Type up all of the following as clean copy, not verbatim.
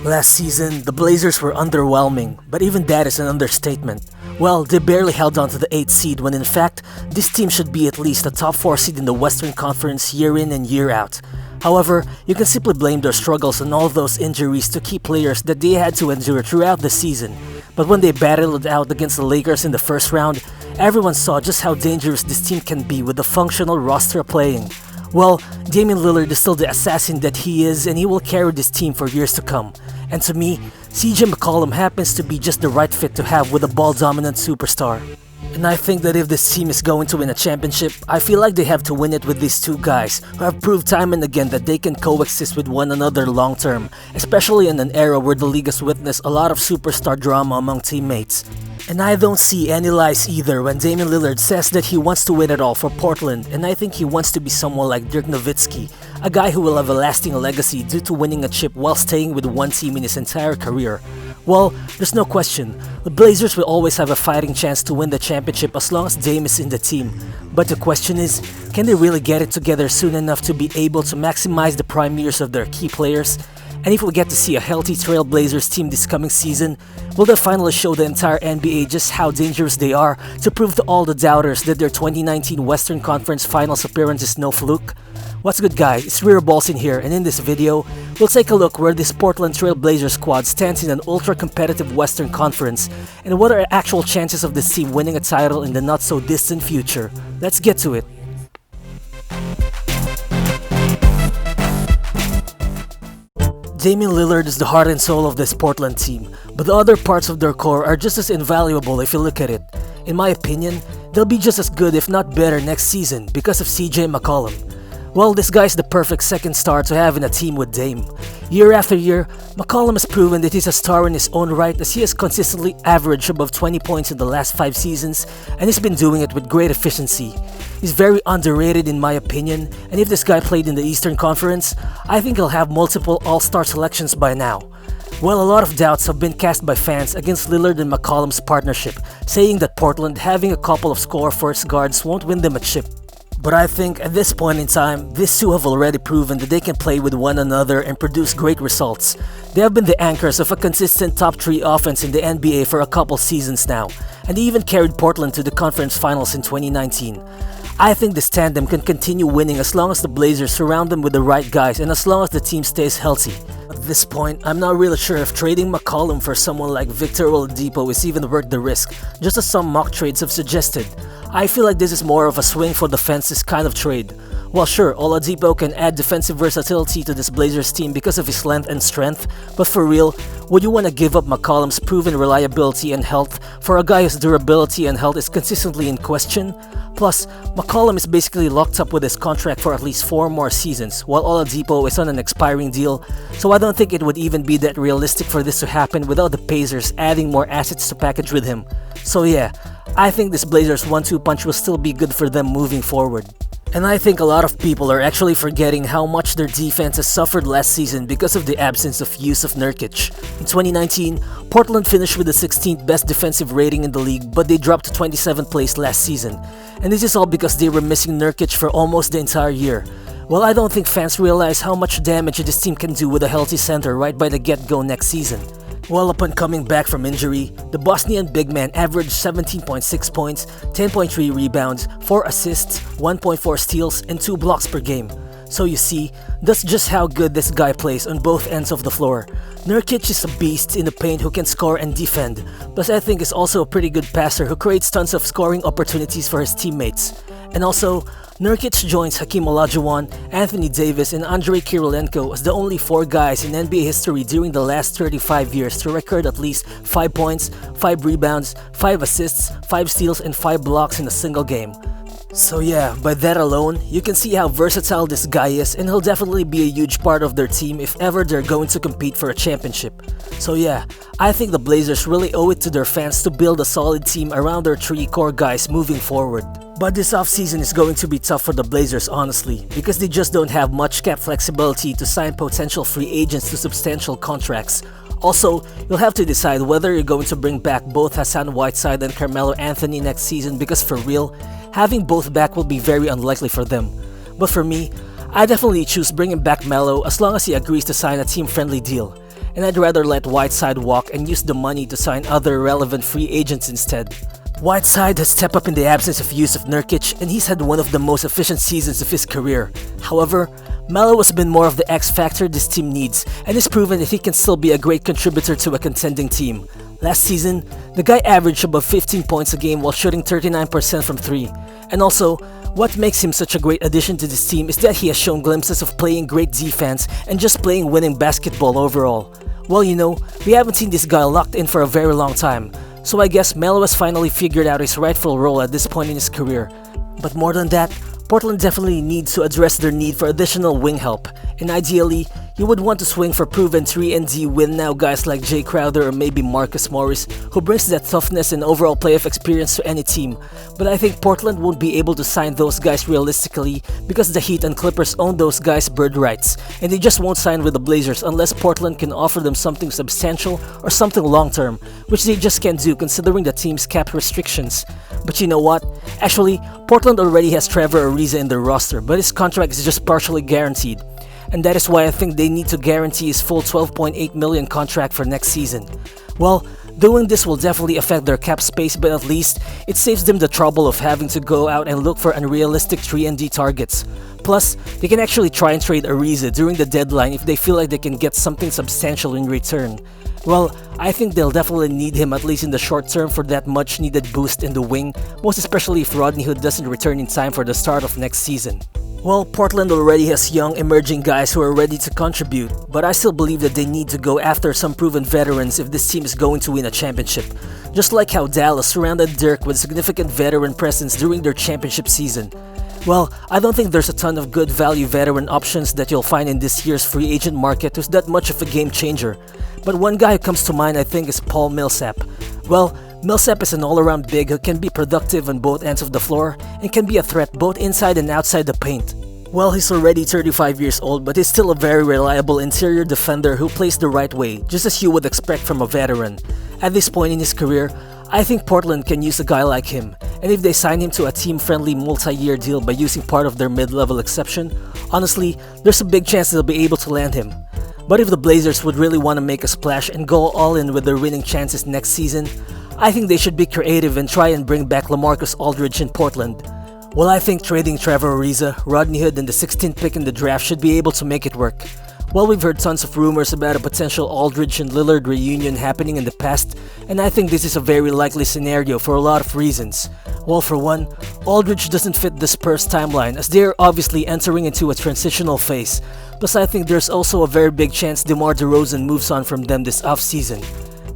Last season, the Blazers were underwhelming, but even that is an understatement. Well, they barely held on to the 8th seed when in fact, this team should be at least a top 4 seed in the Western Conference year in and year out. However, you can simply blame their struggles on all of those injuries to key players that they had to endure throughout the season. But when they battled it out against the Lakers in the first round, everyone saw just how dangerous this team can be with a functional roster playing. Well, Damian Lillard is still the assassin that he is, and he will carry this team for years to come. And to me, CJ McCollum happens to be just the right fit to have with a ball-dominant superstar. And I think that if this team is going to win a championship, I feel like they have to win it with these two guys who have proved time and again that they can coexist with one another long term, especially in an era where the league has witnessed a lot of superstar drama among teammates. And I don't see any lies either when Damian Lillard says that he wants to win it all for Portland, and I think he wants to be someone like Dirk Nowitzki, a guy who will have a lasting legacy due to winning a chip while staying with one team in his entire career. Well, there's no question, the Blazers will always have a fighting chance to win the championship as long as Dame is in the team. But the question is, can they really get it together soon enough to be able to maximize the prime years of their key players? And if we get to see a healthy Trail Blazers team this coming season, will they finally show the entire NBA just how dangerous they are to prove to all the doubters that their 2019 Western Conference Finals appearance is no fluke? What's good guys, it's Riro in here, and in this video, we'll take a look where this Portland Trail Blazers squad stands in an ultra-competitive Western Conference, and what are actual chances of this team winning a title in the not-so-distant future. Let's get to it. Damian Lillard is the heart and soul of this Portland team, but the other parts of their core are just as invaluable if you look at it. In my opinion, they'll be just as good if not better next season because of CJ McCollum. Well, this guy's the perfect second star to have in a team with Dame. Year after year, McCollum has proven that he's a star in his own right as he has consistently averaged above 20 points in the last 5 seasons, and he's been doing it with great efficiency. He's very underrated in my opinion, and if this guy played in the Eastern Conference, I think he'll have multiple All-Star selections by now. Well, a lot of doubts have been cast by fans against Lillard and McCollum's partnership, saying that Portland having a couple of score-first guards won't win them a chip. But I think at this point in time, these two have already proven that they can play with one another and produce great results. They have been the anchors of a consistent top 3 offense in the NBA for a couple seasons now, and they even carried Portland to the conference finals in 2019. I think this tandem can continue winning as long as the Blazers surround them with the right guys and as long as the team stays healthy. At this point, I'm not really sure if trading McCollum for someone like Victor Oladipo is even worth the risk, just as some mock trades have suggested. I feel like this is more of a swing for the fences kind of trade. Well sure, Oladipo can add defensive versatility to this Blazers team because of his length and strength, but for real, would you want to give up McCollum's proven reliability and health for a guy whose durability and health is consistently in question? Plus, McCollum is basically locked up with his contract for at least 4 more seasons, while Oladipo is on an expiring deal, so I don't think it would even be that realistic for this to happen without the Pacers adding more assets to package with him. So yeah, I think this Blazers 1-2 punch will still be good for them moving forward. And I think a lot of people are actually forgetting how much their defense has suffered last season because of the absence of Jusuf Nurkic. In 2019, Portland finished with the 16th best defensive rating in the league, but they dropped to 27th place last season. And this is all because they were missing Nurkic for almost the entire year. Well, I don't think fans realize how much damage this team can do with a healthy center right by the get-go next season. Well, upon coming back from injury, the Bosnian big man averaged 17.6 points, 10.3 rebounds, 4 assists, 1.4 steals, and 2 blocks per game. So you see, that's just how good this guy plays on both ends of the floor. Nurkic is a beast in the paint who can score and defend, plus I think is also a pretty good passer who creates tons of scoring opportunities for his teammates. And also, Nurkic joins Hakeem Olajuwon, Anthony Davis, and Andrei Kirilenko as the only 4 guys in NBA history during the last 35 years to record at least 5 points, 5 rebounds, 5 assists, 5 steals, and 5 blocks in a single game. So yeah, by that alone, you can see how versatile this guy is, and he'll definitely be a huge part of their team if ever they're going to compete for a championship. So yeah, I think the Blazers really owe it to their fans to build a solid team around their 3 core guys moving forward. But this offseason is going to be tough for the Blazers honestly, because they just don't have much cap flexibility to sign potential free agents to substantial contracts. Also, you'll have to decide whether you're going to bring back both Hassan Whiteside and Carmelo Anthony next season because for real, having both back will be very unlikely for them. But for me, I definitely choose bringing back Melo as long as he agrees to sign a team-friendly deal. and I'd rather let Whiteside walk and use the money to sign other relevant free agents instead. Whiteside has stepped up in the absence of Jusuf Nurkic, and he's had one of the most efficient seasons of his career. However, Melo has been more of the X factor this team needs, and has proven that he can still be a great contributor to a contending team. Last season, the guy averaged above 15 points a game while shooting 39% from 3. And also, what makes him such a great addition to this team is that he has shown glimpses of playing great defense and just playing winning basketball overall. Well, we haven't seen this guy locked in for a very long time, so I guess Melo has finally figured out his rightful role at this point in his career. But more than that, Portland definitely needs to address their need for additional wing help, and ideally, you would want to swing for proven 3-and-D win-now guys like Jay Crowder or maybe Marcus Morris, who brings that toughness and overall playoff experience to any team. But I think Portland won't be able to sign those guys realistically because the Heat and Clippers own those guys' bird rights, and they just won't sign with the Blazers unless Portland can offer them something substantial or something long-term, which they just can't do considering the team's cap restrictions. But you know what? Actually, Portland already has Trevor Ariza in their roster, but his contract is just partially guaranteed. And that is why I think they need to guarantee his full $12.8 million contract for next season. Well, doing this will definitely affect their cap space, but at least it saves them the trouble of having to go out and look for unrealistic 3-and-D targets. Plus, they can actually try and trade Ariza during the deadline if they feel like they can get something substantial in return. Well, I think they'll definitely need him at least in the short term for that much needed boost in the wing, most especially if Rodney Hood doesn't return in time for the start of next season. Well, Portland already has young emerging guys who are ready to contribute, but I still believe that they need to go after some proven veterans if this team is going to win a championship. Just like how Dallas surrounded Dirk with significant veteran presence during their championship season. Well, I don't think there's a ton of good value veteran options that you'll find in this year's free agent market who's that much of a game changer. But one guy who comes to mind I think is Paul Millsap. Well, Millsap is an all-around big who can be productive on both ends of the floor and can be a threat both inside and outside the paint. Well, he's already 35 years old, but he's still a very reliable interior defender who plays the right way, just as you would expect from a veteran. At this point in his career, I think Portland can use a guy like him, and if they sign him to a team-friendly multi-year deal by using part of their mid-level exception, honestly, there's a big chance they'll be able to land him. But if the Blazers would really want to make a splash and go all in with their winning chances next season, I think they should be creative and try and bring back Lamarcus Aldridge in Portland. Well, I think trading Trevor Ariza, Rodney Hood, and the 16th pick in the draft should be able to make it work. Well, we've heard tons of rumors about a potential Aldridge and Lillard reunion happening in the past, and I think this is a very likely scenario for a lot of reasons. Well, for one, Aldridge doesn't fit the Spurs timeline as they are obviously entering into a transitional phase. Plus, I think there's also a very big chance DeMar DeRozan moves on from them this offseason.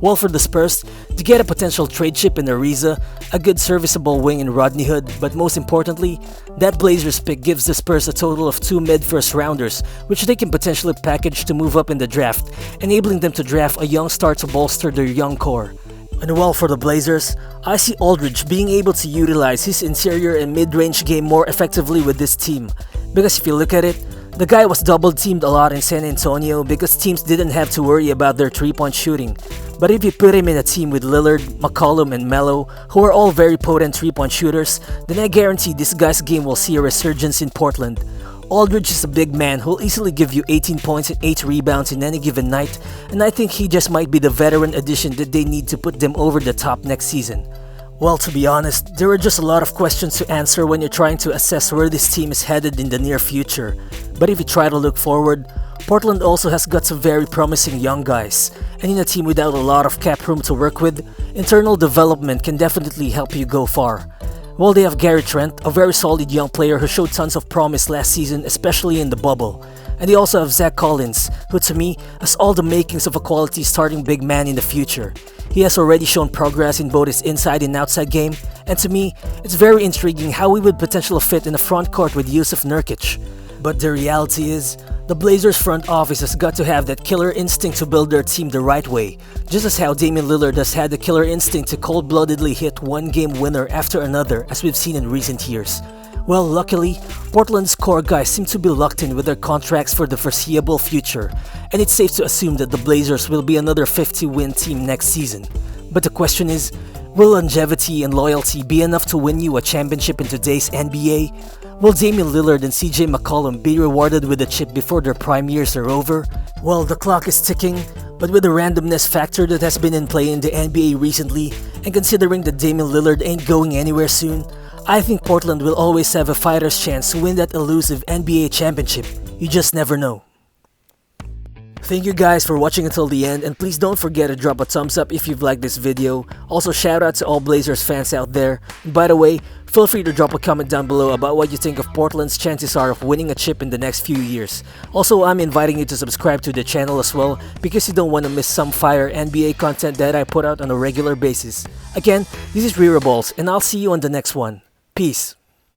Well, for the Spurs, to get a potential trade chip in Ariza, a good serviceable wing in Rodney Hood, but most importantly, that Blazers pick gives the Spurs a total of 2 mid-first rounders, which they can potentially package to move up in the draft, enabling them to draft a young star to bolster their young core. And well, for the Blazers, I see Aldridge being able to utilize his interior and mid-range game more effectively with this team, because if you look at it, the guy was double-teamed a lot in San Antonio because teams didn't have to worry about their 3-point shooting. But if you put him in a team with Lillard, McCollum, and Melo, who are all very potent 3-point shooters, then I guarantee this guy's game will see a resurgence in Portland. Aldridge is a big man who'll easily give you 18 points and 8 rebounds in any given night, and I think he just might be the veteran addition that they need to put them over the top next season. Well, to be honest, there are just a lot of questions to answer when you're trying to assess where this team is headed in the near future. But if you try to look forward, Portland also has got some very promising young guys, and in a team without a lot of cap room to work with, internal development can definitely help you go far. Well, they have Gary Trent, a very solid young player who showed tons of promise last season, especially in the bubble. And they also have Zach Collins, who to me has all the makings of a quality starting big man in the future. He has already shown progress in both his inside and outside game, and to me, it's very intriguing how he would potentially fit in the front court with Jusuf Nurkic. But the reality is, the Blazers front office has got to have that killer instinct to build their team the right way, just as how Damian Lillard has had the killer instinct to cold-bloodedly hit one game winner after another as we've seen in recent years. Well, luckily, Portland's core guys seem to be locked in with their contracts for the foreseeable future, and it's safe to assume that the Blazers will be another 50-win team next season. But the question is, will longevity and loyalty be enough to win you a championship in today's NBA? Will Damian Lillard and CJ McCollum be rewarded with a chip before their prime years are over? Well, the clock is ticking, but with the randomness factor that has been in play in the NBA recently, and considering that Damian Lillard ain't going anywhere soon, I think Portland will always have a fighter's chance to win that elusive NBA championship. You just never know. Thank you guys for watching until the end, and please don't forget to drop a thumbs up if you've liked this video. Also, shout out to all Blazers fans out there. And by the way, feel free to drop a comment down below about what you think of Portland's chances are of winning a chip in the next few years. Also, I'm inviting you to subscribe to the channel as well because you don't want to miss some fire NBA content that I put out on a regular basis. Again, this is Riro, and I'll see you on the next one. Peace.